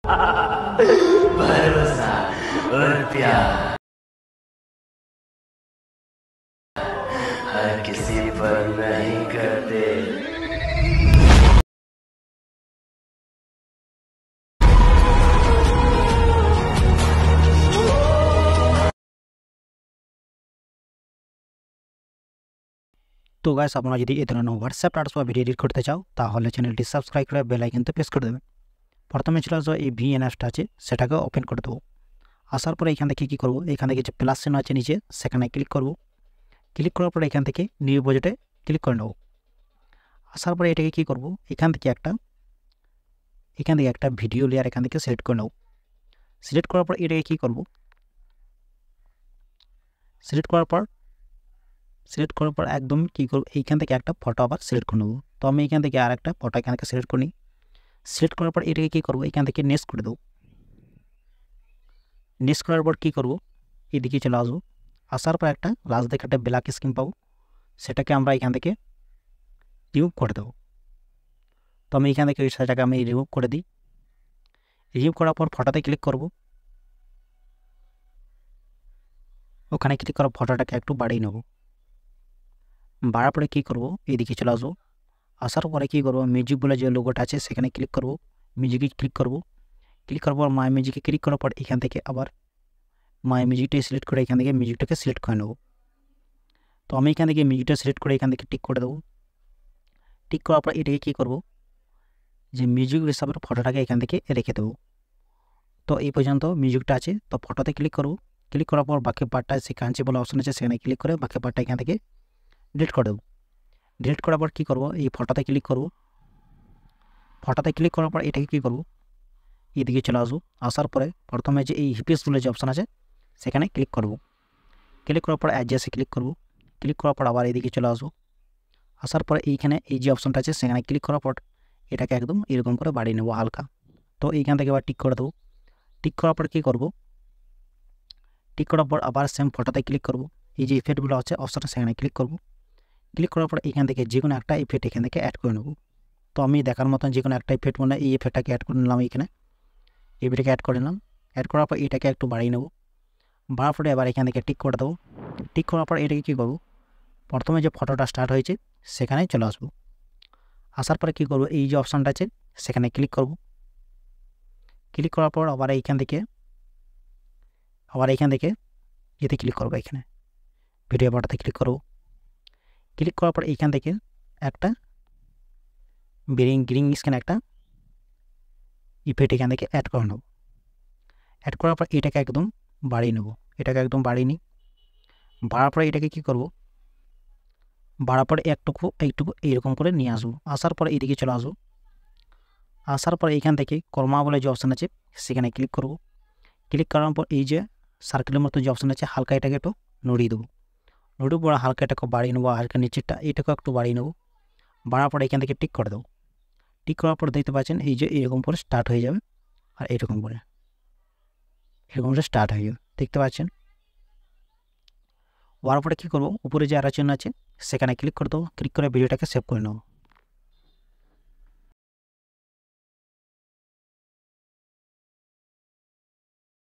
भरोसा और प्यार हर किसी पर नहीं करते। তো গাইস আপনারা যদি এই ধরনের হোয়াটসঅ্যাপ স্ট্যাটাস বা ভিডিও এডিট করতে চাও তাহলে চ্যানেলটি সাবস্ক্রাইব করে বেল আইকনতে প্রেস করে দেবেন। প্রথমে চলে আসবো এই ভিএনএফটা আছে সেটাকে ওপেন করে দেবো। আসার পরে এখান থেকে কী করবো, এখান থেকে যে প্লাস চিহ্ন আছে নিচে সেখানে ক্লিক করব। ক্লিক করার পরে এখান থেকে নিউ প্রজেক্টে ক্লিক করে নেব। আসার পরে এটাকে কী করব, এখান থেকে একটা ভিডিও লেয়ার এখান থেকে সিলেক্ট করে নেব। সিলেক্ট করার পর এটাকে কী করব, সিলেক্ট করার পর একদম কী করব, এইখান থেকে একটা ফটো আবার সিলেক্ট করে নেব। তো আমি এখান থেকে আর একটা ফটো এখান থেকে সিলেক্ট করে নিই। সিলেক্ট করার পর এটাকে কী করব, এখান থেকে নেক্সট করে দেবো। নেক্সট করার পর কী করব, এদিকে চলে আসবো। আসার পর একটা লাস্ট দেখে একটা ব্ল্যাক স্ক্রিন পাবো, সেটাকে আমরা এখান থেকে রিমুভ করে দেবো। তো আমি এখান থেকে ওই সেটাকে আমি রিমুভ করে দিই। রিমুভ করার পর ফটোতে ক্লিক করব। ওখানে ক্লিক করার ফটোটাকে একটু বাড়িয়ে নেব। বাড়ার পরে কী করব, এদিকে চলে আসবো। আসার পরে কী করব, মিউজিক বলে যে লোগোটা আছে সেখানে ক্লিক করব। মিউজিকে ক্লিক করব। ক্লিক করার পর মাই মিউজিকে ক্লিক করার পর এখান থেকে আবার মাই মিউজিকটাই সিলেক্ট করে এখান থেকে মিউজিকটাকে সিলেক্ট করে নেব। তো আমি এখান থেকে মিউজিকটা সিলেক্ট করে এখান থেকে টিক করে দেবো। টিক করার পর এটাকে কী করব, যে মিউজিক হিসাবে ফটোটাকে এখান থেকে রেখে দেবো। তো এই পর্যন্ত মিউজিকটা আছে। তো ফটোতে ক্লিক করব। ক্লিক করার পর বাকি পার্টটা যে কাঞ্চি বলে অপশন আছে সেখানে ক্লিক করে বাকি পার্টটা এখান থেকে ডিলিট করে দেবো। ডিলিট করার পর কী করব, এই ফটোতে ক্লিক করব। ফটোতে ক্লিক করার পর এটাকে কী করব, এদিকে চলে আসবো। আসার পরে প্রথমে যে এই হিপিস বলে যে অপশন আছে সেখানে ক্লিক করব। ক্লিক করার পর অ্যাডজাস্টে ক্লিক করব। ক্লিক করার পর আবার এদিকে চলে আসবো। আসার পরে এইখানে এই যে অপশনটা আছে সেখানে ক্লিক করার পর এটাকে একদম এরকম করে বাড়িয়ে নেব হালকা। তো এইখান থেকে আবার টিক করে দেবো। টিক করার পর কী করব, টিক করার পর আবার সেম ফটোতে ক্লিক করব। এই যে ইফেক্টগুলো আছে অপশনটা সেখানে ক্লিক করব। ক্লিক করার পর এখান থেকে যে কোনো একটা ইফেক্ট এখান থেকে অ্যাড করে নেব। তো আমি দেখার মতন যে কোনো একটা ইফেক্ট মানে এই ইফেক্টটাকে অ্যাড করে নিলাম। এইখানে ইফেক্টটাকে অ্যাড করে নিলাম। অ্যাড করার পর এটাকে একটু বাড়িয়ে নেব। বাড়ার পরে এবার এখান থেকে টিক করে দেবো। টিক করার পর এটাকে কী করব, প্রথমে যে ফটোটা স্টার্ট হয়েছে সেখানে চলে আসবো। আসার পরে কী করব, এই যে অপশানটা আছে সেখানে ক্লিক করব। ক্লিক করার পর আবার এইখান থেকে এতে ক্লিক করবো। এখানে ভিডিও বাটনতে ক্লিক করব। ক্লিক করার পর এইখান থেকে একটা গ্রিন স্ক্রিন একটা ইফেক্ট এখান থেকে অ্যাড করে নেব। অ্যাড করার পর এটাকে একদম বাড়িয়ে নেব। এটাকে একদম বাড়িয়ে নিই। বাড়ার পরে এটাকে কী করব, বাড়ার পরে একটুকু এইরকম করে নিয়ে আসবো। আসার পরে এদিকে চলে আসবো। আসার পর এইখান থেকে কর্মা বলে যে অপশান আছে সেখানে ক্লিক করব। ক্লিক করার পর এই যে সার্কেলের মতো যে অপশান আছে হালকা এটাকে একটু নড়িয়ে দেবো। নড়িয়ে পরে হালকা এটাকে বাড়িয়ে নেবো। হালকা নিচেরটা এটাকেও একটু বাড়িয়ে নেব। বাড়ার পরে এখান থেকে টিক করে দেবো। টিক করার পর দেখতে পাচ্ছেন এই যে এরকম করে স্টার্ট হয়ে যাবে। আর এরকম করে স্টার্ট হয়ে যাবে, দেখতে পাচ্ছেন। হওয়ার পরে কী করবো, উপরে যে আরও চিহ্ন আছে সেখানে ক্লিক করে দেবো। ক্লিক করে ভিডিওটাকে সেভ করে নেবো।